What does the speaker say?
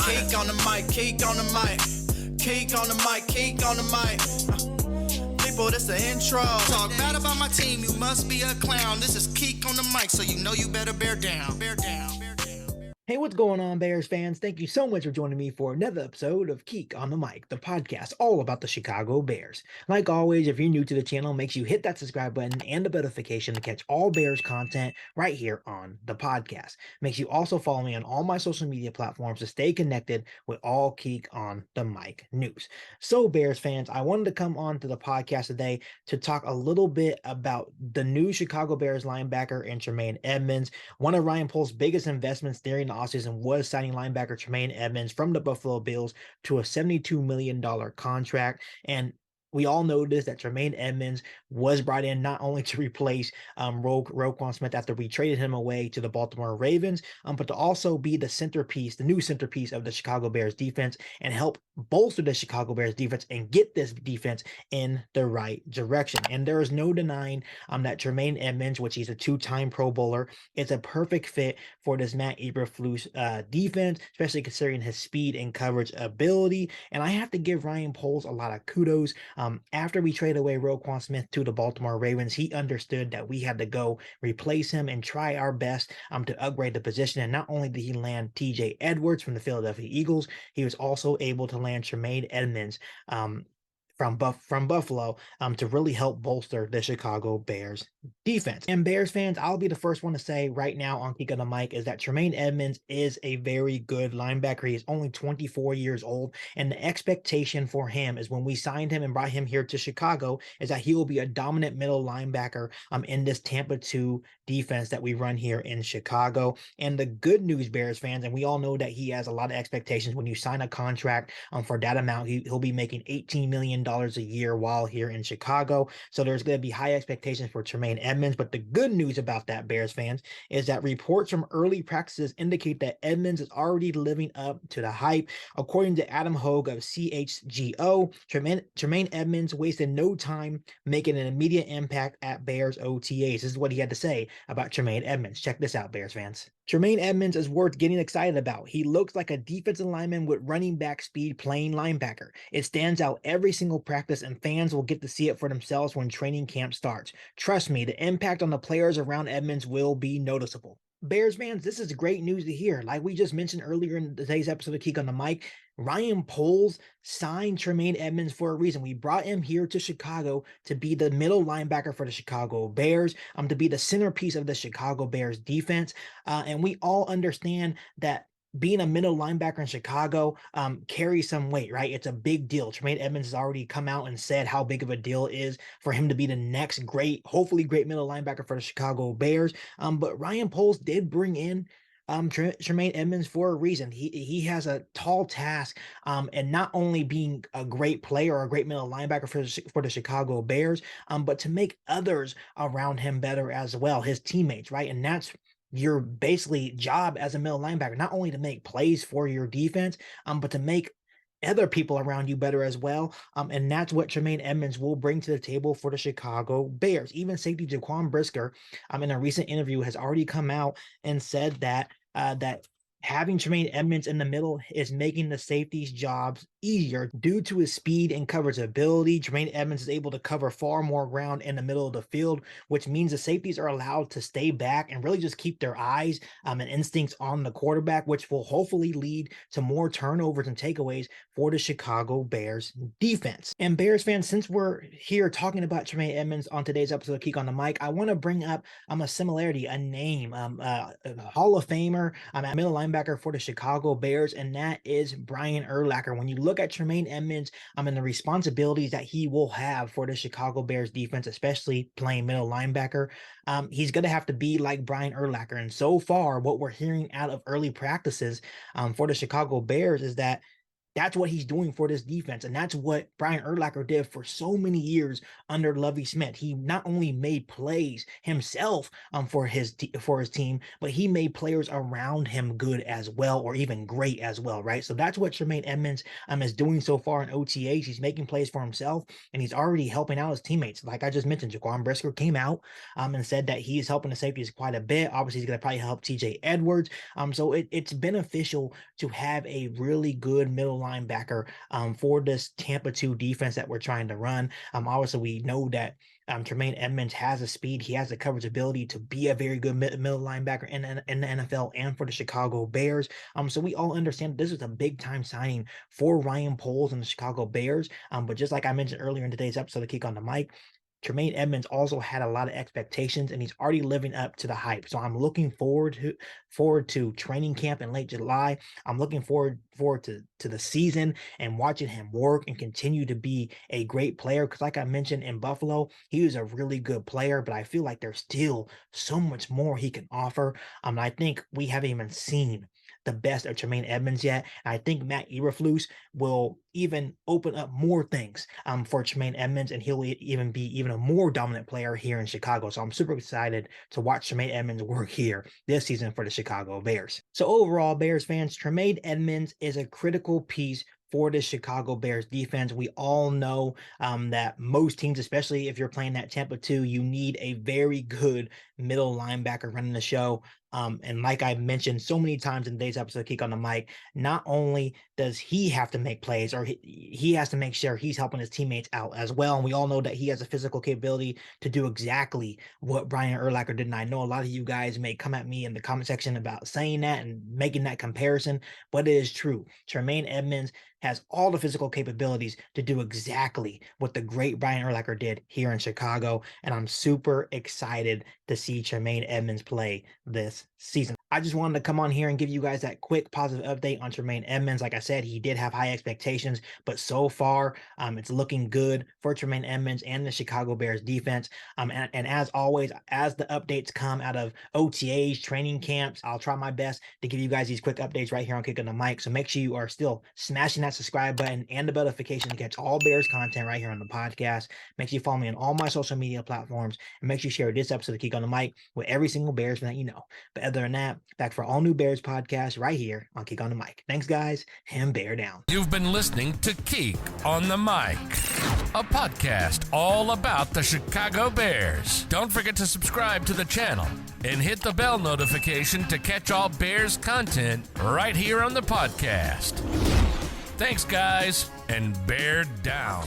Keek on the mic, Keek on the mic. Keek on the mic, Keek on the mic. People, this the intro. Talk bad about my team, you must be a clown. This is Keek on the mic, so you know you better bear down. Bear down. Hey, what's going on, Bears fans? Thank you so much for joining me for another episode of Keek on the Mic, the podcast all about the Chicago Bears. Like always, if you're new to the channel, make sure you hit that subscribe button and the notification to catch all Bears content right here on the podcast. Make sure you also follow me on all my social media platforms to stay connected with all Keek on the Mic news. So, Bears fans, I wanted to come on to the podcast today to talk a little bit about the new Chicago Bears linebacker in Jermaine Edmonds. One of Ryan Poles' biggest investments during the offseason was signing linebacker Tremaine Edmunds from the Buffalo Bills to a $72 million contract. And we all noticed that Jermaine Edmonds was brought in not only to replace Roquan Smith after we traded him away to the Baltimore Ravens, but to also be the centerpiece, the new centerpiece of the Chicago Bears defense, and help bolster the Chicago Bears defense and get this defense in the right direction. And there is no denying that Jermaine Edmonds, which he's a two-time Pro Bowler, is a perfect fit for this Matt Eberflus defense, especially considering his speed and coverage ability. And I have to give Ryan Poles a lot of kudos. After we traded away Roquan Smith to the Baltimore Ravens, he understood that we had to go replace him and try our best to upgrade the position. And not only did he land TJ Edwards from the Philadelphia Eagles, he was also able to land Tremaine Edmunds from Buffalo to really help bolster the Chicago Bears defense. And Bears fans, I'll be the first one to say right now on Keek on the Mic is that Tremaine Edmunds is a very good linebacker. He is only 24 years old, and the expectation for him is when we signed him and brought him here to Chicago is that he will be a dominant middle linebacker in this Tampa 2 defense that we run here in Chicago. And the good news, Bears fans, and we all know that he has a lot of expectations when you sign a contract for that amount. He'll be making $18 million a year while here in Chicago. So there's going to be high expectations for Tremaine Edmonds. But the good news about that, Bears fans, is that reports from early practices indicate that Edmonds is already living up to the hype. According to Adam Hoge of CHGO, Jermaine Edmonds wasted no time making an immediate impact at Bears OTAs. This is what he had to say about Jermaine Edmonds. Check this out, Bears fans. Jermaine Edmonds is worth getting excited about. He looks like a defensive lineman with running back speed playing linebacker. It stands out every single practice, and fans will get to see it for themselves when training camp starts. Trust me, the impact on the players around Edmonds will be noticeable. Bears fans, this is great news to hear. Like we just mentioned earlier in today's episode of Keek on the Mic, Ryan Poles signed Tremaine Edmonds for a reason. We brought him here to Chicago to be the middle linebacker for the Chicago Bears, to be the centerpiece of the Chicago Bears defense. And we all understand that being a middle linebacker in Chicago carries some weight, right? It's a big deal. Tremaine Edmonds has already come out and said how big of a deal it is for him to be the next hopefully great middle linebacker for the Chicago Bears. But Ryan Poles did bring in Tremaine Edmonds for a reason. He has a tall task and not only being a great player or a great middle linebacker for the Chicago Bears, but to make others around him better as well, his teammates, right? And that's your basically job as a middle linebacker, not only to make plays for your defense, but to make other people around you better as well. And that's what Tremaine Edmonds will bring to the table for the Chicago Bears. Even safety Jaquan Brisker in a recent interview has already come out and said that having Tremaine Edmonds in the middle is making the safeties' jobs easier due to his speed and coverage ability. Tremaine Edmonds is able to cover far more ground in the middle of the field, which means the safeties are allowed to stay back and really just keep their eyes and instincts on the quarterback, which will hopefully lead to more turnovers and takeaways for the Chicago Bears defense. And Bears fans, since we're here talking about Tremaine Edmonds on today's episode of Keek on the Mic, I want to bring up a similarity, a name, a Hall of Famer, a middle linebacker for the Chicago Bears, and that is Brian Urlacher. When you look at Tremaine Edmonds and the responsibilities that he will have for the Chicago Bears defense, especially playing middle linebacker, he's going to have to be like Brian Urlacher. And so far, what we're hearing out of early practices for the Chicago Bears is that That's what he's doing for this defense. And that's what Brian Urlacher did for so many years under Lovie Smith. He not only made plays himself for his team, but he made players around him good as well, or even great as well, right? So that's what Tremaine Edmunds is doing so far in OTAs. He's making plays for himself, and he's already helping out his teammates. Like I just mentioned, Jaquan Brisker came out and said that he is helping the safeties quite a bit. Obviously, he's going to probably help TJ Edwards. So it's beneficial to have a really good middle linebacker for this Tampa 2 defense that we're trying to run. Obviously, we know that Tremaine Edmunds has the speed. He has the coverage ability to be a very good middle linebacker in the NFL and for the Chicago Bears. So we all understand this is a big time signing for Ryan Poles and the Chicago Bears. But just like I mentioned earlier in today's episode of Kick on the Mic, Tremaine Edmunds also had a lot of expectations, and he's already living up to the hype. So I'm looking forward to training camp in late July. I'm looking forward to the season and watching him work and continue to be a great player. Because like I mentioned in Buffalo, he was a really good player, but I feel like there's still so much more he can offer. I think we haven't even seen the best of Tremaine Edmunds yet. And I think Matt Eberflus will even open up more things for Tremaine Edmunds, and he'll even be even a more dominant player here in Chicago. So I'm super excited to watch Tremaine Edmunds work here this season for the Chicago Bears. So overall, Bears fans, Tremaine Edmunds is a critical piece for the Chicago Bears defense. We all know that most teams, especially if you're playing that Tampa 2, you need a very good middle linebacker running the show. And like I mentioned so many times in today's episode of Kick on the Mic, not only does he have to make plays, or he has to make sure he's helping his teammates out as well. And we all know that he has a physical capability to do exactly what Brian Urlacher did. And I know a lot of you guys may come at me in the comment section about saying that and making that comparison, but it is true. Tremaine Edmunds has all the physical capabilities to do exactly what the great Brian Urlacher did here in Chicago. And I'm super excited to see Tremaine Edmunds play this season. I just wanted to come on here and give you guys that quick positive update on Tremaine Edmunds. Like I said, he did have high expectations, but so far it's looking good for Tremaine Edmunds and the Chicago Bears defense. And as always, as the updates come out of OTAs, training camps, I'll try my best to give you guys these quick updates right here on Kick on the Mic. So make sure you are still smashing that subscribe button and the bell notification to catch all Bears content right here on the podcast. Make sure you follow me on all my social media platforms, and make sure you share this episode of Kick on the Mic with every single Bears fan that you know. But other than that, back for all new Bears podcasts right here on Kick on the Mic. Thanks, guys, and bear down. You've been listening to Kick on the Mic, a podcast all about the Chicago Bears. Don't forget to subscribe to the channel and hit the bell notification to catch all Bears content right here on the podcast. Thanks, guys, and bear down.